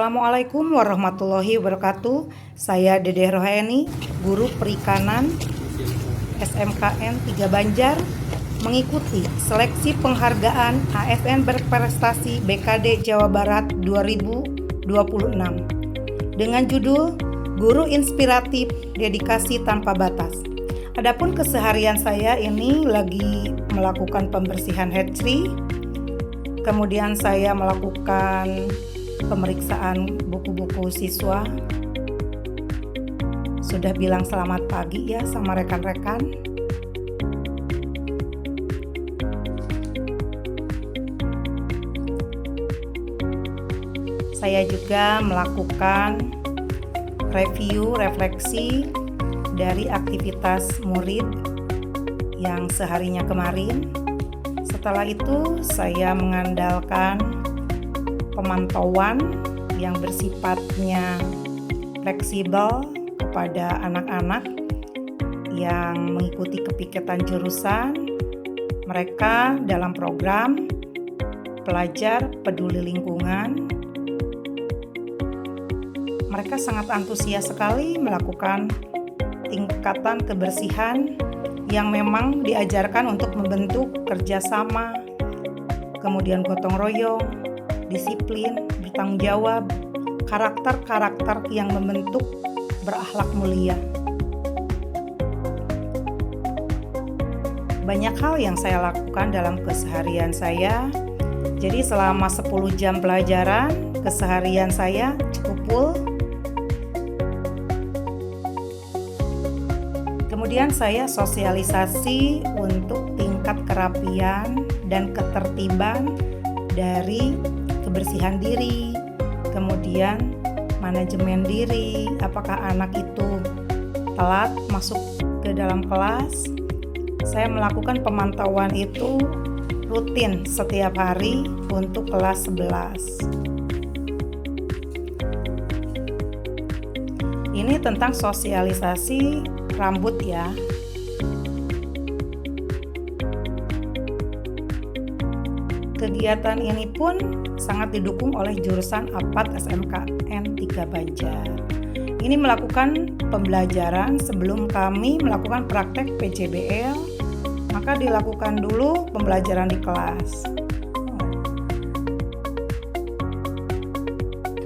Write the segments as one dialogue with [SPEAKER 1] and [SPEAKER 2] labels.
[SPEAKER 1] Assalamualaikum warahmatullahi wabarakatuh. Saya Dede Rohani, guru perikanan SMKN 3 Banjar, mengikuti seleksi penghargaan ASN berprestasi BKD Jawa Barat 2026 dengan judul Guru Inspiratif Dedikasi Tanpa Batas. Adapun keseharian saya ini lagi melakukan pembersihan hatchery, kemudian saya melakukan pemeriksaan buku-buku siswa. Sudah bilang selamat pagi ya sama rekan-rekan. Saya juga melakukan review, refleksi dari aktivitas murid yang seharinya kemarin. Setelah itu saya mengandalkan pemantauan yang bersifatnya fleksibel kepada anak-anak yang mengikuti kepikatan jurusan mereka dalam program Pelajar Peduli Lingkungan. Mereka sangat antusias sekali melakukan tingkatan kebersihan yang memang diajarkan untuk membentuk kerjasama, kemudian gotong royong, disiplin, bertanggung jawab, karakter-karakter yang membentuk berakhlak mulia. Banyak hal yang saya lakukan dalam keseharian saya. Jadi selama 10 jam pelajaran, keseharian saya cukup full. Kemudian saya sosialisasi untuk tingkat kerapian dan ketertiban dari kebersihan diri, kemudian manajemen diri, apakah anak itu telat masuk ke dalam kelas. Saya melakukan pemantauan itu rutin setiap hari untuk kelas 11. Ini tentang sosialisasi rambut ya. Kegiatan ini pun sangat didukung oleh jurusan APAT SMKN 3 Banjar. Ini melakukan pembelajaran sebelum kami melakukan praktek PJBL, maka dilakukan dulu pembelajaran di kelas.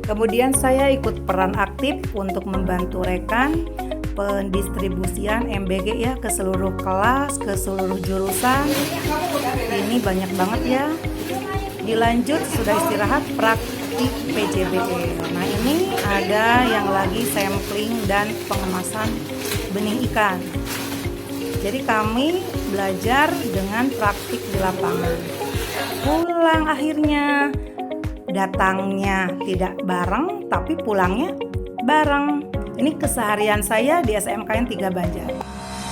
[SPEAKER 1] Kemudian saya ikut peran aktif untuk membantu rekan pendistribusian MBG ya ke seluruh kelas, ke seluruh jurusan. Ini banyak banget ya. Dilanjut sudah istirahat praktik PJBL. Nah ini ada yang lagi sampling dan pengemasan benih ikan. Jadi kami belajar dengan praktik di lapangan. Pulang akhirnya, datangnya tidak bareng tapi pulangnya bareng. Ini keseharian saya di SMKN 3 Banjar.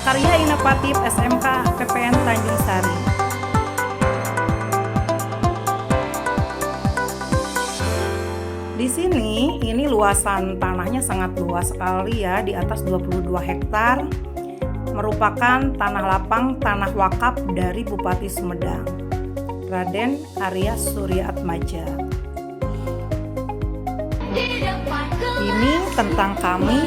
[SPEAKER 1] Karya inovatif SMK PPN Tanjung Sari. Di sini ini luasan tanahnya sangat luas sekali ya, di atas 22 hektar. Merupakan tanah lapang, tanah wakaf dari Bupati Sumedang, Raden Arya Suryaatmaja. Ini tentang kami,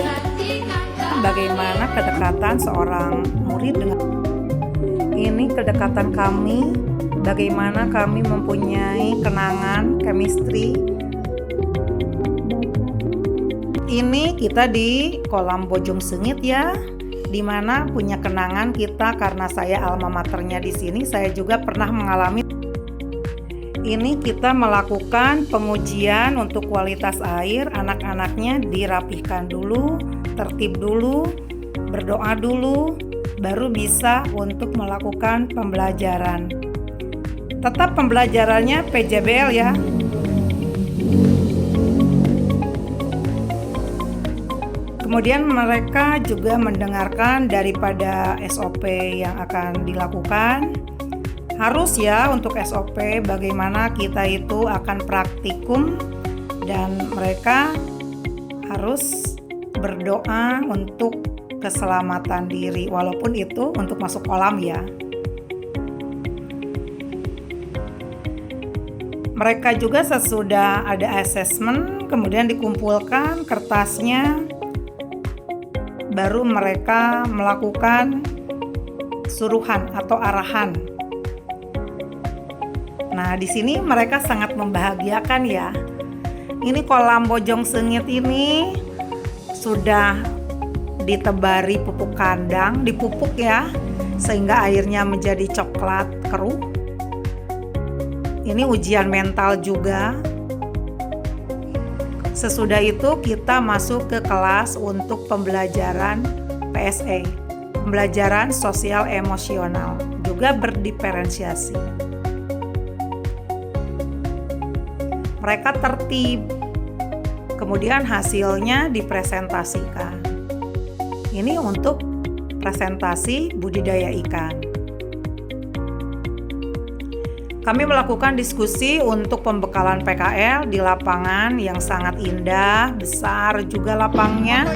[SPEAKER 1] bagaimana kedekatan seorang murid dengan ini kedekatan kami, bagaimana kami mempunyai kenangan, chemistry. Ini kita di kolam Bojong Sengit ya, di mana punya kenangan kita karena saya alma maternya di sini. Saya juga pernah mengalami. Ini kita melakukan pengujian untuk kualitas air. Anak-anaknya dirapihkan dulu, tertib dulu, berdoa dulu, baru bisa untuk melakukan pembelajaran. Tetap pembelajarannya PJBL ya. Kemudian mereka juga mendengarkan daripada SOP yang akan dilakukan. Harus ya untuk SOP bagaimana kita itu akan praktikum, dan mereka harus berdoa untuk keselamatan diri walaupun itu untuk masuk kolam ya. Mereka juga sesudah ada assessment kemudian dikumpulkan kertasnya, baru mereka melakukan suruhan atau arahan. Nah, di sini mereka sangat membahagiakan ya. Ini kolam Bojong Sengit ini sudah ditebari pupuk kandang, dipupuk ya, sehingga airnya menjadi coklat keruh. Ini ujian mental juga. Sesudah itu kita masuk ke kelas untuk pembelajaran PSE, pembelajaran sosial emosional, juga berdiferensiasi. Mereka tertib, kemudian hasilnya dipresentasikan. Ini untuk presentasi budidaya ikan. Kami melakukan diskusi untuk pembekalan PKL di lapangan yang sangat indah, besar juga lapangnya.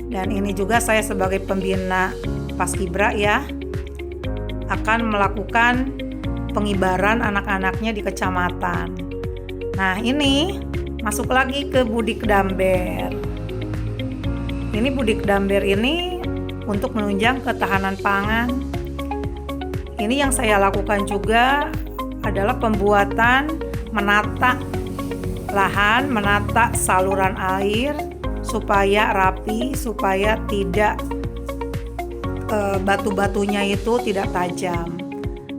[SPEAKER 1] Dan ini juga saya sebagai pembina Paskibra ya, akan melakukan pengibaran anak-anaknya di kecamatan. Nah, ini masuk lagi ke Budik Damber. Ini Budik Damber ini untuk menunjang ketahanan pangan. Ini yang saya lakukan juga adalah pembuatan menata lahan, menata saluran air supaya rapi, supaya tidak batu-batunya itu tidak tajam.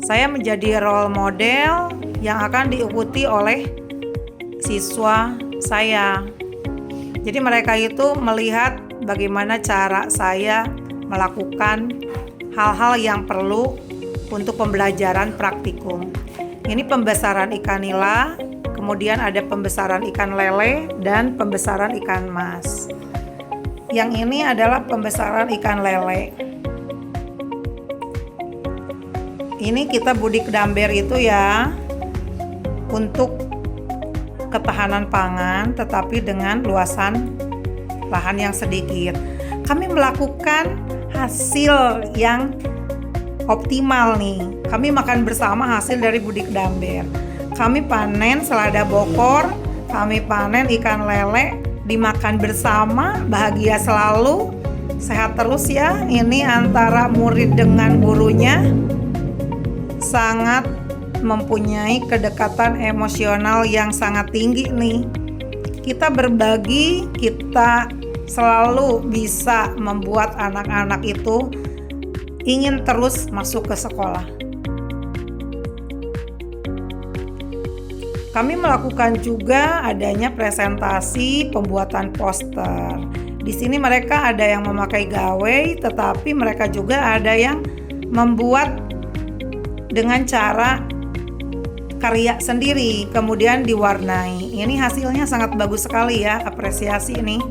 [SPEAKER 1] Saya menjadi role model yang akan diikuti oleh siswa saya. Jadi mereka itu melihat bagaimana cara saya melakukan hal-hal yang perlu untuk pembelajaran praktikum. Ini pembesaran ikan nila, kemudian ada pembesaran ikan lele dan pembesaran ikan mas. Yang ini adalah pembesaran ikan lele. Ini kita Budik Damber itu ya untuk ketahanan pangan, tetapi dengan luasan lahan yang sedikit. Kami melakukan hasil yang optimal nih. Kami makan bersama hasil dari Budik Damber. Kami panen selada bokor, kami panen ikan lele, dimakan bersama, bahagia selalu, sehat terus ya. Ini antara murid dengan gurunya sangat mempunyai kedekatan emosional yang sangat tinggi nih. Kita berbagi, kita selalu bisa membuat anak-anak itu ingin terus masuk ke sekolah. Kami melakukan juga adanya presentasi pembuatan poster. Di sini mereka ada yang memakai gawai, tetapi mereka juga ada yang membuat dengan cara karya sendiri, kemudian diwarnai. Ini hasilnya sangat bagus sekali ya, apresiasi ini.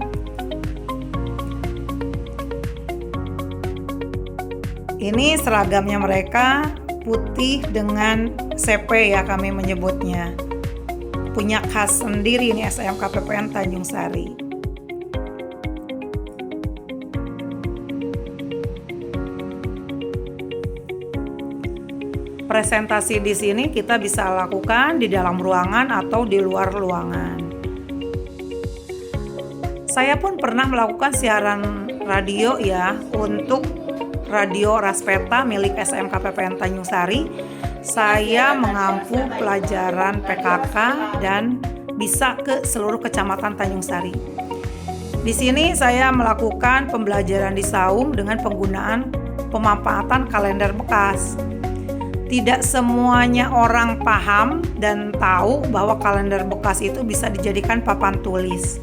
[SPEAKER 1] Ini seragamnya mereka putih dengan CP ya kami menyebutnya. Punya khas sendiri ini SMK PPN Tanjung Sari. Presentasi di sini kita bisa lakukan di dalam ruangan atau di luar ruangan. Saya pun pernah melakukan siaran radio ya untuk radio Raspeta milik SMK PPN Tanjung Sari. Saya mengampu pelajaran PKK dan bisa ke seluruh kecamatan Tanjung Sari. Di sini saya melakukan pembelajaran di Saung dengan penggunaan pemanfaatan kalender bekas. Tidak semuanya orang paham dan tahu bahwa kalender bekas itu bisa dijadikan papan tulis.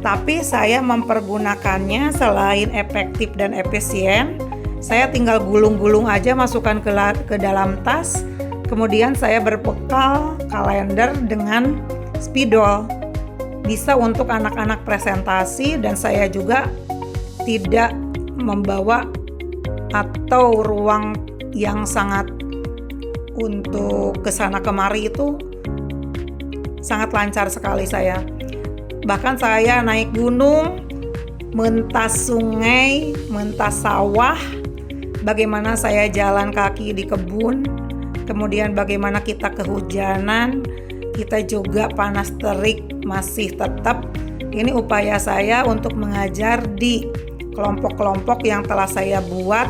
[SPEAKER 1] Tapi saya mempergunakannya selain efektif dan efisien, saya tinggal gulung-gulung aja masukkan ke dalam tas. Kemudian saya berbekal kalender dengan spidol. Bisa untuk anak-anak presentasi dan saya juga tidak membawa atau ruang yang sangat untuk kesana kemari itu sangat lancar sekali saya. Bahkan saya naik gunung, mentas sungai, mentas sawah, bagaimana saya jalan kaki di kebun, kemudian bagaimana kita kehujanan, kita juga panas terik masih tetap. Ini upaya saya untuk mengajar di kelompok-kelompok yang telah saya buat,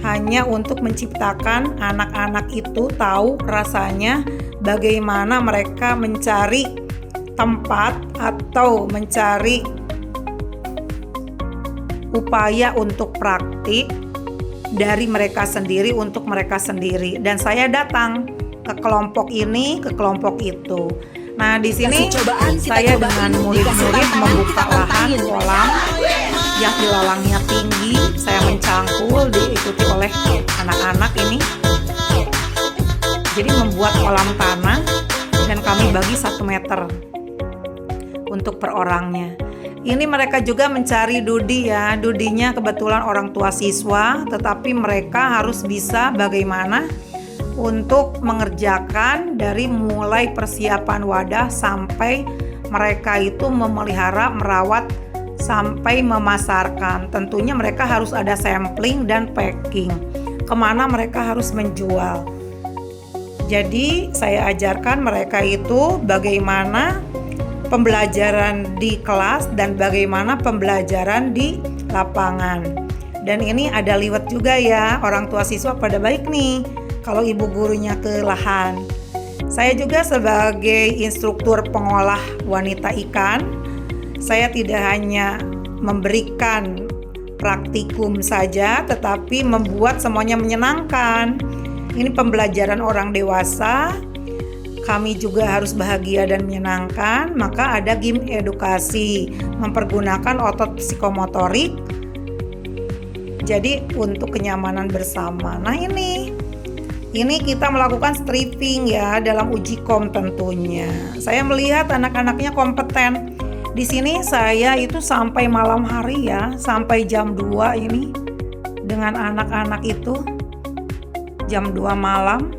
[SPEAKER 1] hanya untuk menciptakan anak-anak itu tahu rasanya bagaimana mereka mencari tempat atau mencari upaya untuk praktik dari mereka sendiri untuk mereka sendiri. Dan saya datang ke kelompok ini, ke kelompok itu. Nah, di sini saya dengan murid-murid membuka lahan kolam yang ilalangnya tinggi. Saya mencangkul, diikuti oleh anak-anak ini. Jadi membuat kolam tanah dan kami bagi 1 meter untuk per orangnya. Ini mereka juga mencari dudi ya. Dudinya kebetulan orang tua siswa, tetapi mereka harus bisa bagaimana untuk mengerjakan dari mulai persiapan wadah sampai mereka itu memelihara, merawat, sampai memasarkan. Tentunya mereka harus ada sampling dan packing. Kemana mereka harus menjual. Jadi saya ajarkan mereka itu bagaimana pembelajaran di kelas dan bagaimana pembelajaran di lapangan. Dan ini ada liwet juga ya, orang tua siswa pada baik nih kalau ibu gurunya ke lahan. Saya juga sebagai instruktur pengolah wanita ikan, saya tidak hanya memberikan praktikum saja, tetapi membuat semuanya menyenangkan. Ini pembelajaran orang dewasa. Kami juga harus bahagia dan menyenangkan, maka ada game edukasi, mempergunakan otot psikomotorik. Jadi untuk kenyamanan bersama. Nah ini kita melakukan stripping ya dalam uji kom tentunya. Saya melihat anak-anaknya kompeten. Di sini saya itu sampai malam hari ya, sampai jam 2 ini dengan anak-anak itu jam 2 malam.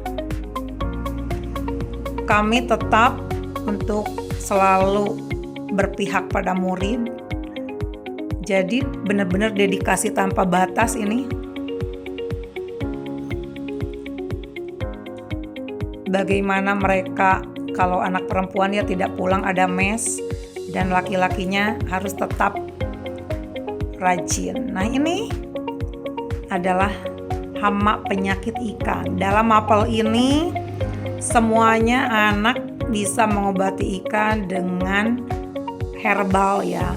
[SPEAKER 1] Kami tetap untuk selalu berpihak pada murid. Jadi benar-benar dedikasi tanpa batas ini. Bagaimana mereka kalau anak perempuan ya tidak pulang ada mes dan laki-lakinya harus tetap rajin. Nah ini adalah hama penyakit ikan. Dalam mapel ini semuanya anak bisa mengobati ikan dengan herbal ya,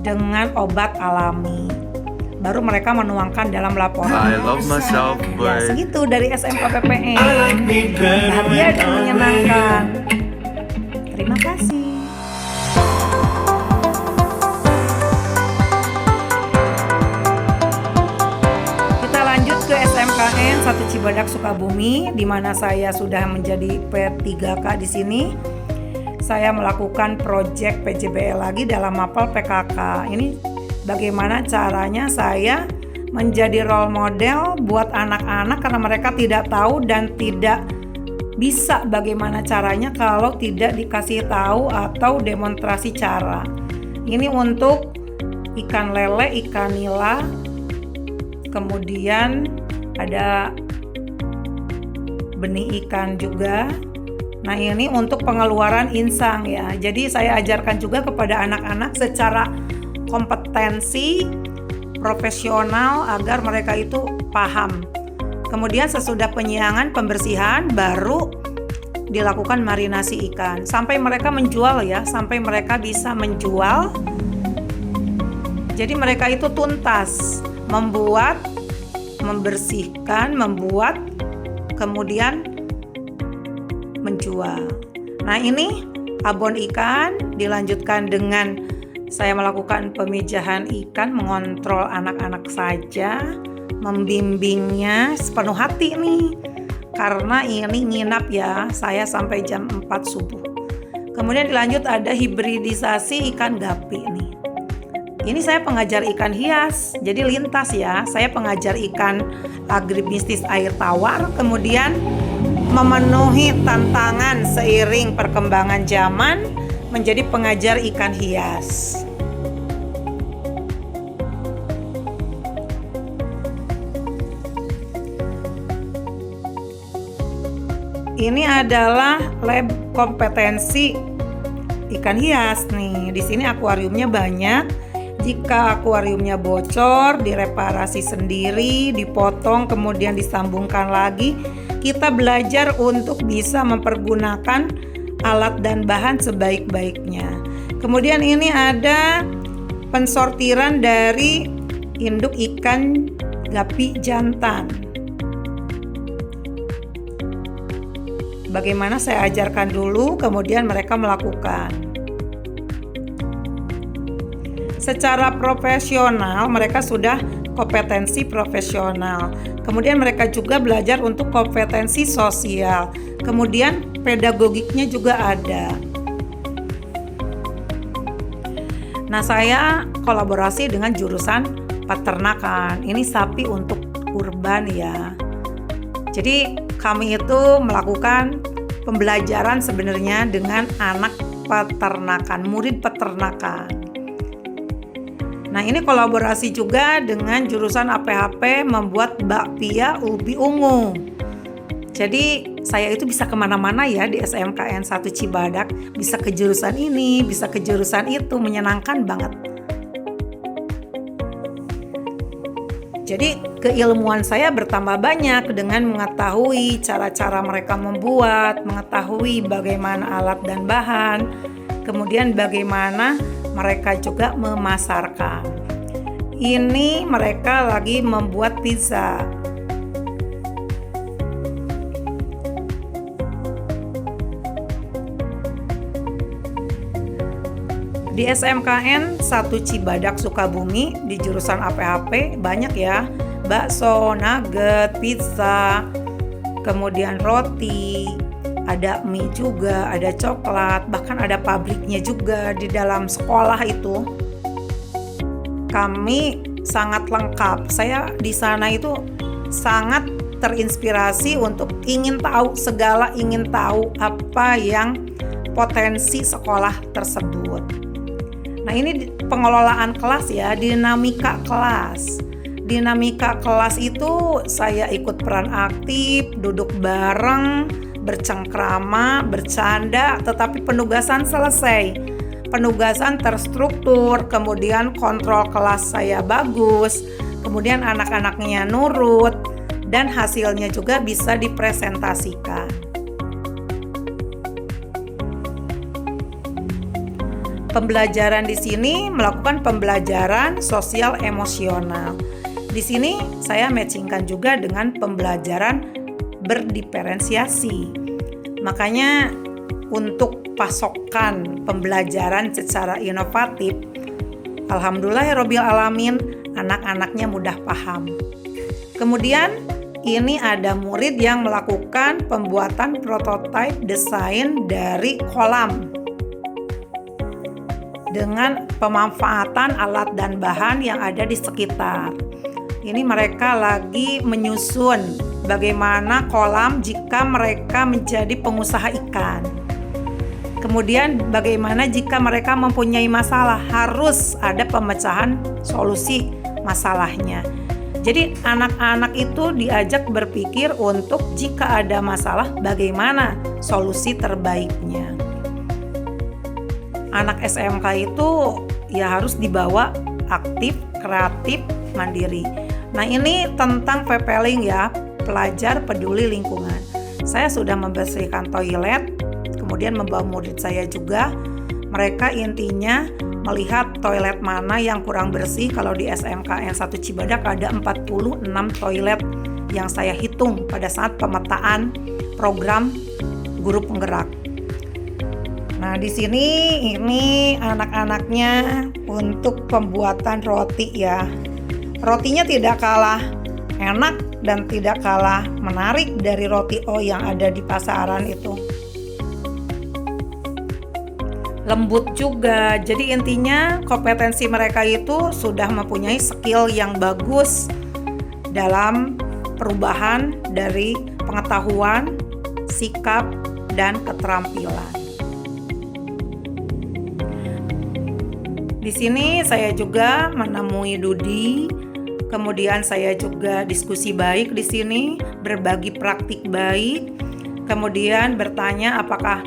[SPEAKER 1] dengan obat alami. Baru mereka menuangkan dalam laporan.
[SPEAKER 2] I love myself,
[SPEAKER 1] Ya segitu dari SMK PPN. Bahagia dan menyenangkan. Terima kasih. SMKN 1 Cibadak Sukabumi, di mana saya sudah menjadi P3K di sini. Saya melakukan proyek PJBL lagi dalam mapel PKK. Ini bagaimana caranya saya menjadi role model buat anak-anak karena mereka tidak tahu dan tidak bisa bagaimana caranya kalau tidak dikasih tahu atau demonstrasi cara. Ini untuk ikan lele, ikan nila, kemudian ada benih ikan juga. Nah ini untuk pengeluaran insang ya. Jadi saya ajarkan juga kepada anak-anak secara kompetensi profesional agar mereka itu paham. Kemudian sesudah penyiangan pembersihan baru dilakukan marinasi ikan sampai mereka menjual ya, sampai mereka bisa menjual. Jadi mereka itu tuntas membuat, membersihkan, membuat, kemudian menjual. Nah ini abon ikan dilanjutkan dengan saya melakukan pemijahan ikan, mengontrol anak-anak saja, membimbingnya sepenuh hati nih. Karena ini nginap ya, saya sampai jam 4 subuh. Kemudian dilanjut ada hibridisasi ikan gapi nih. Ini saya pengajar ikan hias, jadi lintas ya. Saya pengajar ikan agribisnis air tawar, kemudian memenuhi tantangan seiring perkembangan zaman menjadi pengajar ikan hias. Ini adalah lab kompetensi ikan hias nih. Di sini akuariumnya banyak. Jika akuariumnya bocor, direparasi sendiri, dipotong, kemudian disambungkan lagi. Kita belajar untuk bisa mempergunakan alat dan bahan sebaik-baiknya. Kemudian ini ada pensortiran dari induk ikan gapi jantan. Bagaimana saya ajarkan dulu, kemudian mereka melakukan. Secara profesional, mereka sudah kompetensi profesional. Kemudian mereka juga belajar untuk kompetensi sosial. Kemudian pedagogiknya juga ada. Nah, saya kolaborasi dengan jurusan peternakan. Ini sapi untuk kurban ya. Jadi kami itu melakukan pembelajaran sebenarnya dengan anak peternakan, murid peternakan. Nah, ini kolaborasi juga dengan jurusan APHP membuat bakpia ubi ungu. Jadi saya itu bisa kemana-mana ya di SMKN 1 Cibadak. Bisa ke jurusan ini, bisa ke jurusan itu, menyenangkan banget. Jadi keilmuan saya bertambah banyak dengan mengetahui cara-cara mereka membuat, mengetahui bagaimana alat dan bahan, kemudian bagaimana mereka juga memasarkan. Ini mereka lagi membuat pizza. Di SMKN 1 Cibadak Sukabumi di jurusan APHP banyak ya, bakso, nugget, pizza, kemudian roti, ada mie juga, ada coklat, bahkan ada pabriknya juga di dalam sekolah itu. Kami sangat lengkap. Saya di sana itu sangat terinspirasi untuk ingin tahu apa yang potensi sekolah tersebut. Nah, ini pengelolaan kelas ya, dinamika kelas. Dinamika kelas itu saya ikut peran aktif, duduk bareng, bercengkrama, bercanda, tetapi penugasan selesai. Penugasan terstruktur, kemudian kontrol kelas saya bagus, kemudian anak-anaknya nurut, dan hasilnya juga bisa dipresentasikan. Pembelajaran di sini melakukan pembelajaran sosial emosional. Di sini saya matchingkan juga dengan pembelajaran berdiferensiasi. Makanya untuk pasokan pembelajaran secara inovatif, alhamdulillahirabbil alamin, anak-anaknya mudah paham. Kemudian ini ada murid yang melakukan pembuatan prototipe desain dari kolam dengan pemanfaatan alat dan bahan yang ada di sekitar. Ini mereka lagi menyusun bagaimana kolam jika mereka menjadi pengusaha ikan. Kemudian bagaimana jika mereka mempunyai masalah, harus ada pemecahan solusi masalahnya. Jadi anak-anak itu diajak berpikir untuk jika ada masalah bagaimana solusi terbaiknya. Anak SMK itu ya harus dibawa aktif, kreatif, mandiri. Nah, ini tentang PPLing ya, pelajar peduli lingkungan. Saya sudah membersihkan toilet, kemudian membawa murid saya juga. Mereka intinya melihat toilet mana yang kurang bersih. Kalau di SMKN 1 Cibadak ada 46 toilet yang saya hitung pada saat pemetaan program guru penggerak. Nah, di sini ini anak-anaknya untuk pembuatan roti ya. Rotinya tidak kalah enak dan tidak kalah menarik dari roti O yang ada di pasaran itu. Lembut juga. Jadi intinya kompetensi mereka itu sudah mempunyai skill yang bagus dalam perubahan dari pengetahuan, sikap, dan keterampilan. Di sini saya juga menemui Dudi, kemudian saya juga diskusi baik di sini, berbagi praktik baik, kemudian bertanya apakah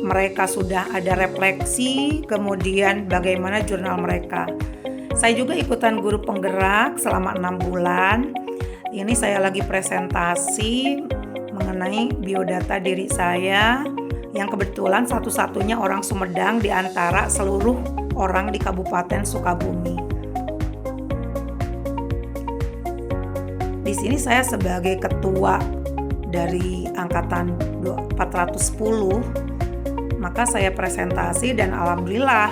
[SPEAKER 1] mereka sudah ada refleksi, kemudian bagaimana jurnal mereka. Saya juga ikutan guru penggerak selama 6 bulan. Ini saya lagi presentasi mengenai biodata diri saya, yang kebetulan satu-satunya orang Sumedang di antara seluruh orang di Kabupaten Sukabumi. Di sini saya sebagai ketua dari angkatan 410, maka saya presentasi dan alhamdulillah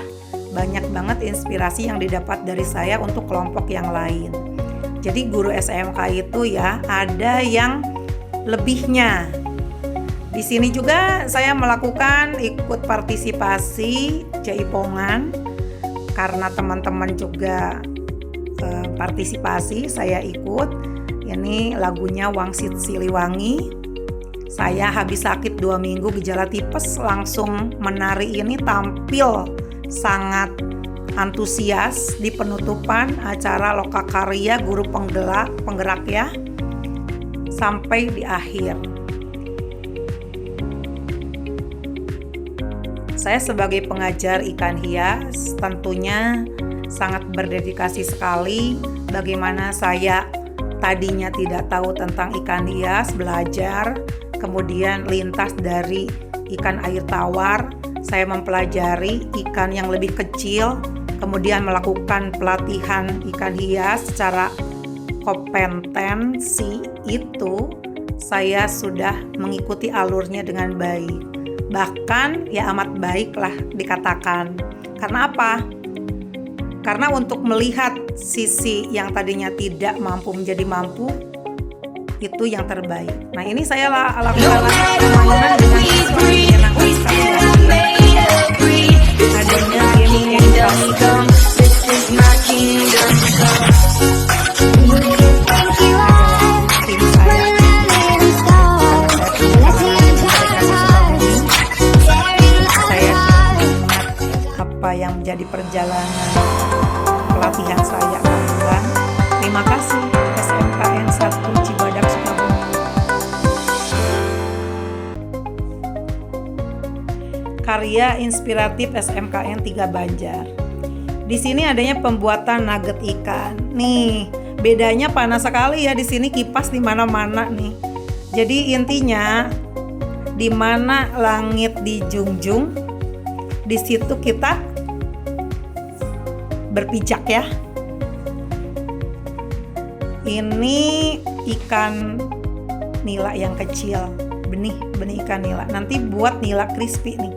[SPEAKER 1] banyak banget inspirasi yang didapat dari saya untuk kelompok yang lain. Jadi guru SMK itu ya ada yang lebihnya. Di sini juga saya melakukan ikut partisipasi Jaipongan karena teman-teman juga partisipasi, saya ikut. Ini lagunya Wangsit Siliwangi. Saya habis sakit 2 minggu gejala tipes, langsung menari ini tampil sangat antusias di penutupan acara Lokakarya Guru Penggerak ya, sampai di akhir. Saya sebagai pengajar ikan hias tentunya sangat berdedikasi sekali. Bagaimana saya tadinya tidak tahu tentang ikan hias, belajar, kemudian lintas dari ikan air tawar, saya mempelajari ikan yang lebih kecil, kemudian melakukan pelatihan ikan hias secara kompetensi. Itu saya sudah mengikuti alurnya dengan baik. Bahkan ya amat baik lah dikatakan. Karena apa? Karena untuk melihat sisi yang tadinya tidak mampu menjadi mampu, itu yang terbaik. Nah ini saya lakukan pembangunan dengan siswa menyenangkan sekali. Adanya gaming education. Tim saya apa yang menjadi perjalanan pelatihan saya lakukan. Terima kasih SMKN 1 Cibadak Sukabumi. Karya inspiratif SMKN 3 Banjar. Di sini adanya pembuatan nugget ikan. Nih, bedanya panas sekali ya, di sini kipas di mana-mana nih. Jadi intinya di mana langit dijunjung, di situ kita berpijak ya. Ini ikan nila yang kecil, benih ikan nila. Nanti buat nila crispy nih.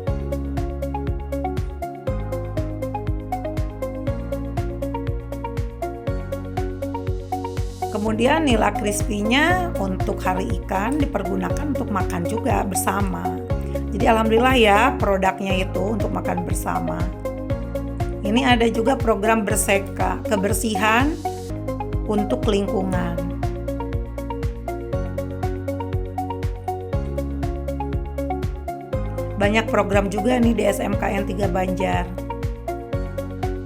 [SPEAKER 1] Kemudian nila crispy-nya untuk hari ikan dipergunakan untuk makan juga bersama. Jadi alhamdulillah ya produknya itu untuk makan bersama. Ini ada juga program Berseka, kebersihan untuk lingkungan. Banyak program juga nih di SMKN 3 Banjar.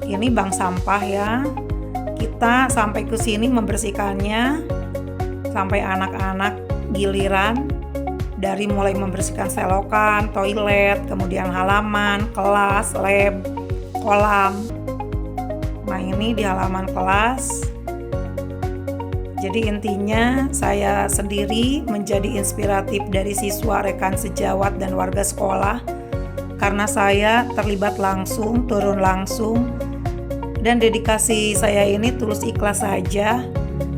[SPEAKER 1] Ini bank sampah ya. Kita sampai ke sini membersihkannya sampai anak-anak giliran, dari mulai membersihkan selokan, toilet, kemudian halaman, kelas, lab, kolam. Nah ini di halaman kelas. Jadi intinya saya sendiri menjadi inspiratif dari siswa, rekan sejawat, dan warga sekolah. Karena saya terlibat langsung, turun langsung. Dan dedikasi saya ini tulus ikhlas saja.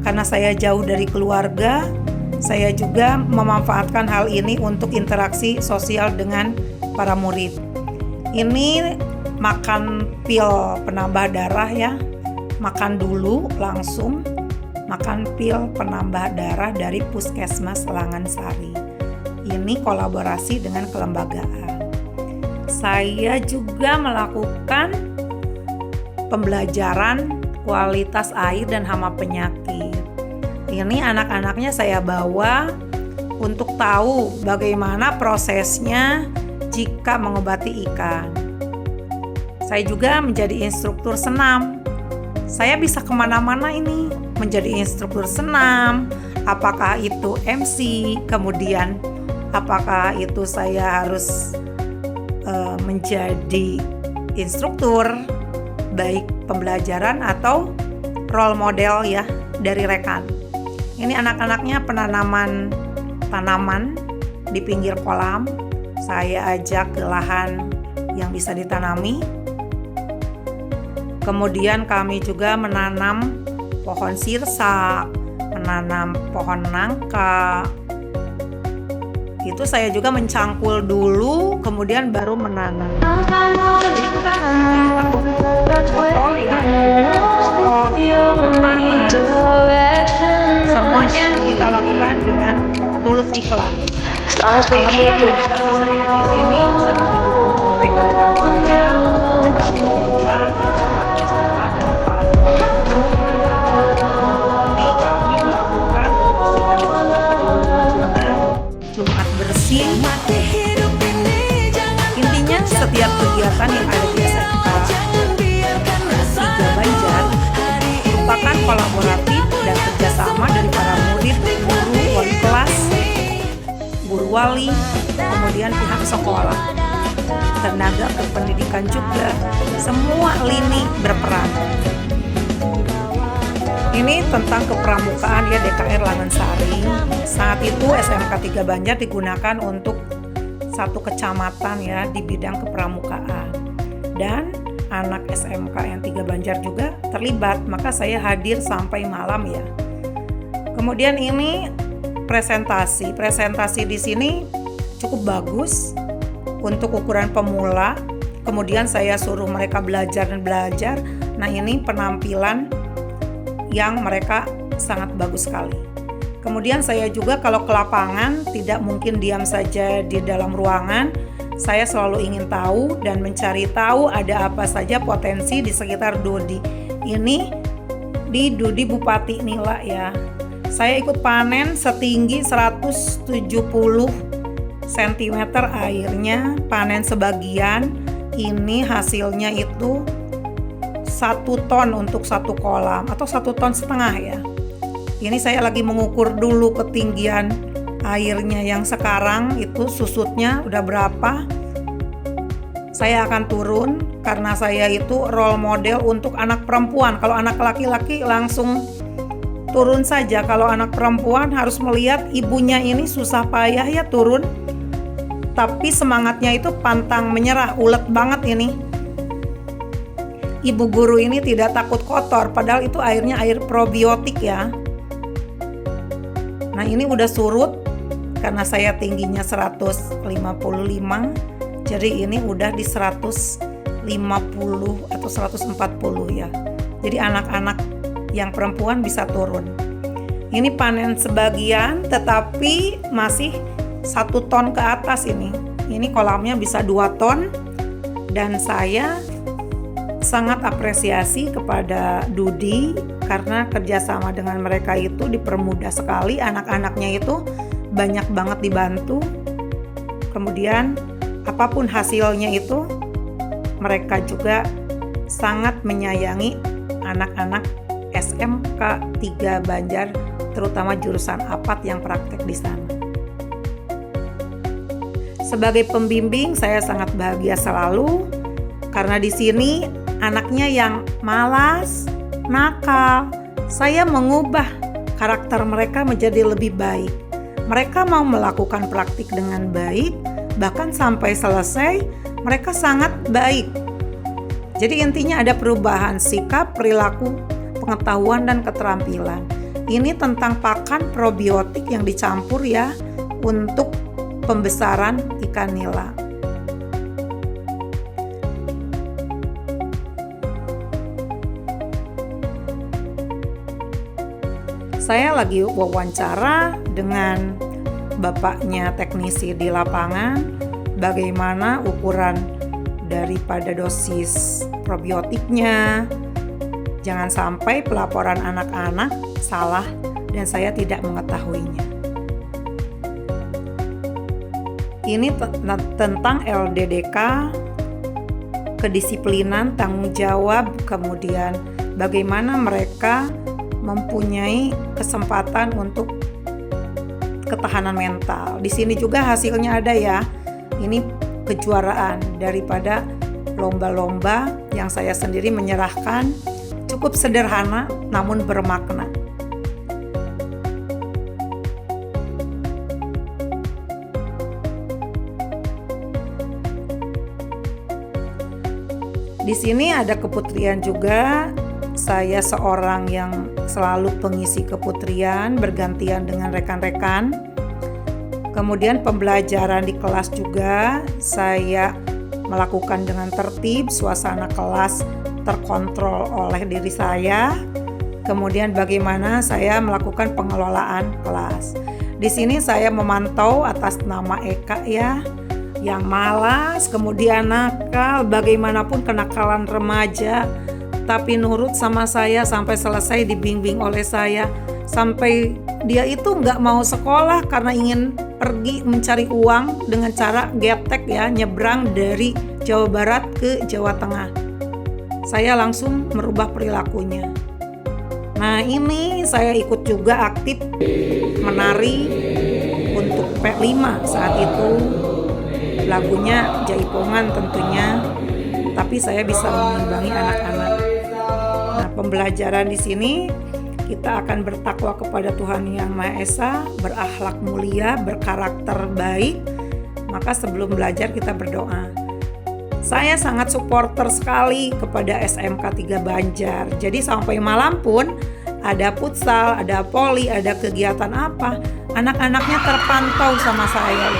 [SPEAKER 1] Karena saya jauh dari keluarga, saya juga memanfaatkan hal ini untuk interaksi sosial dengan para murid. Ini makan pil penambah darah ya. Makan dulu langsung. Makan pil penambah darah dari Puskesmas Langansari. Ini kolaborasi dengan kelembagaan. Saya juga melakukan pembelajaran kualitas air dan hama penyakit. Ini anak-anaknya saya bawa untuk tahu bagaimana prosesnya jika mengobati ikan. Saya juga menjadi instruktur senam. Saya bisa kemana-mana ini menjadi instruktur senam, apakah itu MC, kemudian apakah itu saya harus menjadi instruktur, baik pembelajaran atau role model ya dari rekan. Ini anak-anaknya penanaman tanaman di pinggir kolam. Saya ajak ke lahan yang bisa ditanami. Kemudian kami juga menanam pohon sirsak, menanam pohon nangka. Itu saya juga mencangkul dulu, kemudian baru menanam. Semuanya kita lakukan dengan tulus ikhlas. Jumat bersih. Intinya setiap kegiatan yang ada di SMK 3 Banjar merupakan kolaboratif dan kerjasama dari para murid, guru, wali kelas, guru wali, kemudian pihak sekolah, tenaga kependidikan juga, semua lini berperan. Ini tentang kepramukaan ya DKR Langensari. Saat itu SMK 3 Banjar digunakan untuk satu kecamatan ya di bidang kepramukaan. Dan anak SMK yang 3 Banjar juga terlibat, maka saya hadir sampai malam ya. Kemudian ini presentasi di sini cukup bagus untuk ukuran pemula. Kemudian saya suruh mereka belajar. Nah, ini penampilan yang mereka sangat bagus sekali. Kemudian saya juga kalau ke lapangan tidak mungkin diam saja di dalam ruangan. Saya selalu ingin tahu dan mencari tahu ada apa saja potensi di sekitar Dodi. Ini di Dodi Bupati Nila ya. Saya ikut panen setinggi 170 cm airnya, panen sebagian. Ini hasilnya itu 1 ton untuk 1 kolam atau 1,5 ton ya. Ini saya lagi mengukur dulu ketinggian airnya yang sekarang itu susutnya udah berapa. Saya akan turun karena saya itu role model untuk anak perempuan. Kalau anak laki-laki langsung turun saja. Kalau anak perempuan harus melihat ibunya ini susah payah ya turun. Tapi semangatnya itu pantang menyerah, ulet banget ini. Ibu guru ini tidak takut kotor, padahal itu airnya air probiotik ya. Nah, ini udah surut karena saya tingginya 155, jadi ini udah di 150 atau 140 ya. Jadi anak-anak yang perempuan bisa turun. Ini panen sebagian tetapi masih 1 ton ke atas ini. Ini kolamnya bisa 2 ton dan saya sangat apresiasi kepada Dudi karena kerjasama dengan mereka itu dipermudah sekali. Anak-anaknya itu banyak banget dibantu. Kemudian apapun hasilnya itu mereka juga sangat menyayangi anak-anak SMK 3 Banjar, terutama jurusan APAT yang praktek di sana. Sebagai pembimbing saya sangat bahagia selalu karena di sini anaknya yang malas, nakal, saya mengubah karakter mereka menjadi lebih baik. Mereka mau melakukan praktik dengan baik, bahkan sampai selesai mereka sangat baik. Jadi intinya ada perubahan sikap, perilaku, pengetahuan, dan keterampilan. Ini tentang pakan probiotik yang dicampur ya untuk pembesaran ikan nila. Saya lagi wawancara dengan bapaknya teknisi di lapangan, bagaimana ukuran daripada dosis probiotiknya. Jangan sampai pelaporan anak-anak salah dan saya tidak mengetahuinya. Ini tentang LDDK, kedisiplinan, tanggung jawab, kemudian bagaimana mereka mempunyai kesempatan untuk ketahanan mental. Di sini juga hasilnya ada ya. Ini kejuaraan daripada lomba-lomba yang saya sendiri menyerahkan. Cukup sederhana namun bermakna. Di sini ada keputrian juga. Saya seorang yang selalu pengisi keputrian bergantian dengan rekan-rekan. Kemudian pembelajaran di kelas juga saya melakukan dengan tertib, suasana kelas terkontrol oleh diri saya. Kemudian bagaimana saya melakukan pengelolaan kelas. Di sini saya memantau atas nama Eka ya, yang malas, kemudian nakal, bagaimanapun kenakalan remaja, tapi nurut sama saya sampai selesai dibimbing oleh saya. Sampai dia itu nggak mau sekolah karena ingin pergi mencari uang dengan cara getek ya, nyebrang dari Jawa Barat ke Jawa Tengah. Saya langsung merubah perilakunya. Nah ini saya ikut juga aktif menari untuk P5 saat itu. Lagunya Jaipongan tentunya, tapi saya bisa mengimbangi anak-anak. Nah pembelajaran di sini kita akan bertakwa kepada Tuhan Yang Maha Esa, berakhlak mulia, berkarakter baik. Maka sebelum belajar kita berdoa. Saya sangat supporter sekali kepada SMK 3 Banjar. Jadi sampai malam pun ada futsal, ada voli, ada kegiatan apa, anak-anaknya terpantau sama saya.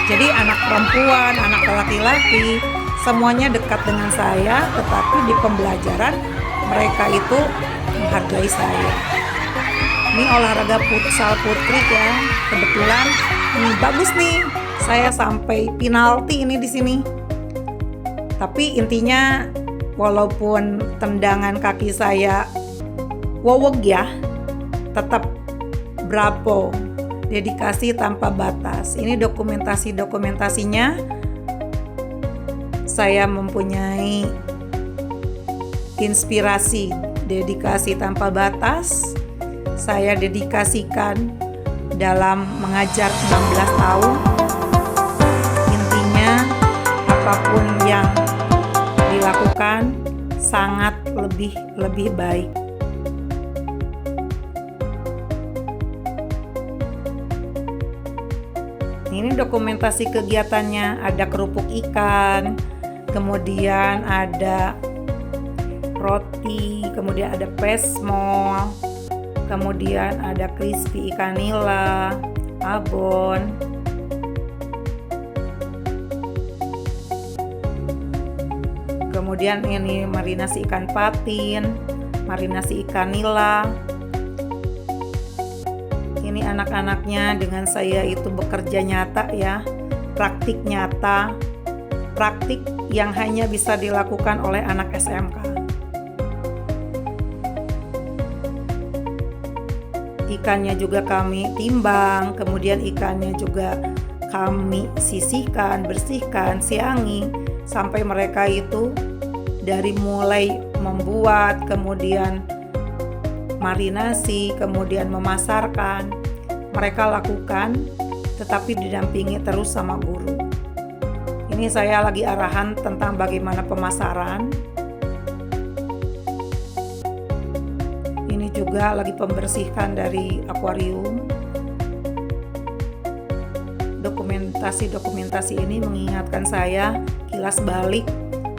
[SPEAKER 1] Jadi anak perempuan, anak laki-laki, semuanya dekat dengan saya, tetapi di pembelajaran mereka itu menghargai saya. Ini olahraga futsal putri ya, kebetulan bagus nih. Saya sampai penalti ini di sini. Tapi intinya walaupun tendangan kaki saya wowog ya, tetap bravo, dedikasi tanpa batas. Ini dokumentasinya. Saya mempunyai inspirasi dedikasi tanpa batas. Saya dedikasikan dalam mengajar 16 tahun. Intinya apapun yang dilakukan sangat lebih baik. Ini dokumentasi kegiatannya, ada kerupuk ikan, kemudian ada roti, kemudian ada pesmol, kemudian ada crispy ikan nila, abon. Kemudian ini marinasi ikan patin, marinasi ikan nila. Ini anak-anaknya dengan saya itu bekerja nyata ya, praktik nyata, praktik yang hanya bisa dilakukan oleh anak SMK. Ikannya juga kami timbang, kemudian ikannya juga kami sisihkan, bersihkan, siangi, sampai mereka itu dari mulai membuat, kemudian marinasi, kemudian memasarkan, mereka lakukan, tetapi didampingi terus sama guru. Ini saya lagi arahan tentang bagaimana pemasaran. Ini juga lagi pembersihan dari akuarium. Dokumentasi ini mengingatkan saya kilas balik.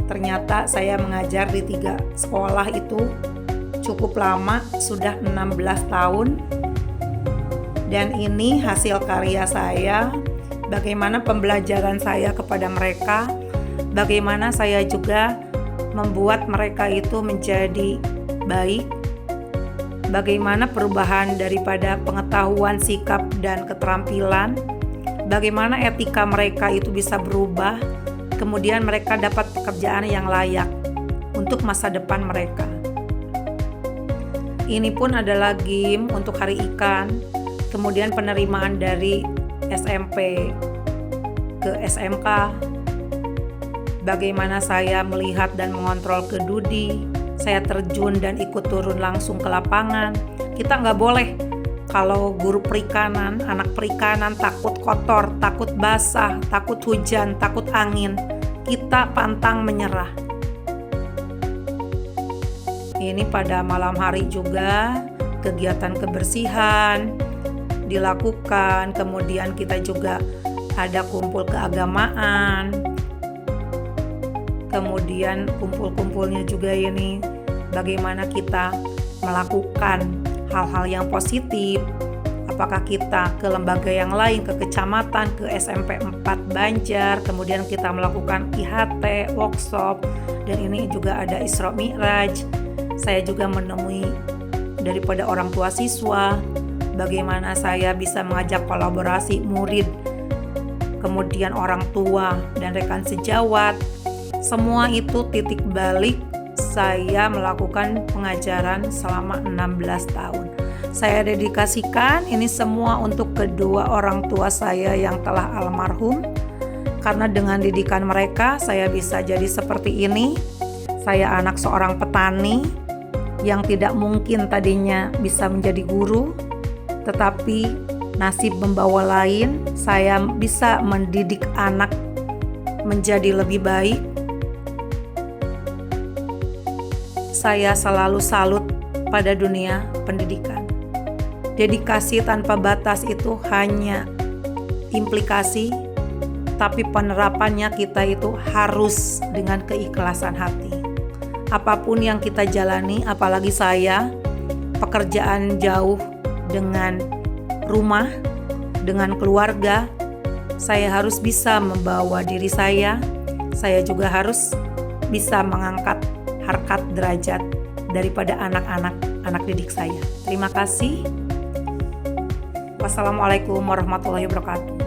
[SPEAKER 1] Ternyata saya mengajar di 3 sekolah itu cukup lama, sudah 16 tahun. Dan ini hasil karya saya, bagaimana pembelajaran saya kepada mereka, bagaimana saya juga membuat mereka itu menjadi baik, bagaimana perubahan daripada pengetahuan, sikap, dan keterampilan, bagaimana etika mereka itu bisa berubah, kemudian mereka dapat pekerjaan yang layak untuk masa depan mereka. Ini pun adalah game untuk Hari Ikan, kemudian penerimaan dari SMP ke SMK, bagaimana saya melihat dan mengontrol ke Dudi, saya terjun dan ikut turun langsung ke lapangan. Kita nggak boleh Kalau guru perikanan, anak perikanan takut kotor, takut basah, takut hujan, takut angin, kita pantang menyerah. Ini pada malam hari juga kegiatan kebersihan dilakukan, kemudian kita juga ada kumpul keagamaan, kemudian kumpul-kumpulnya juga ini bagaimana kita melakukan hal-hal yang positif. Apakah kita ke lembaga yang lain, ke kecamatan, ke SMP 4 Banjar, kemudian kita melakukan IHT, workshop, dan ini juga ada Isra Mi'raj. Saya juga menemui daripada orang tua siswa, bagaimana saya bisa mengajak kolaborasi murid, kemudian orang tua dan rekan sejawat. Semua itu titik balik saya melakukan pengajaran selama 16 tahun. Saya dedikasikan ini semua untuk kedua orang tua saya yang telah almarhum. Karena dengan didikan mereka saya bisa jadi seperti ini. Saya anak seorang petani yang tidak mungkin tadinya bisa menjadi guru, tetapi nasib membawa lain. Saya bisa mendidik anak menjadi lebih baik. Saya selalu salut pada dunia pendidikan. Dedikasi tanpa batas itu hanya implikasi, tapi penerapannya kita itu harus dengan keikhlasan hati. Apapun yang kita jalani, apalagi saya, pekerjaan jauh dengan rumah, dengan keluarga, saya harus bisa membawa diri saya juga harus bisa mengangkat harkat derajat daripada anak didik saya. Terima kasih. Wassalamualaikum warahmatullahi wabarakatuh.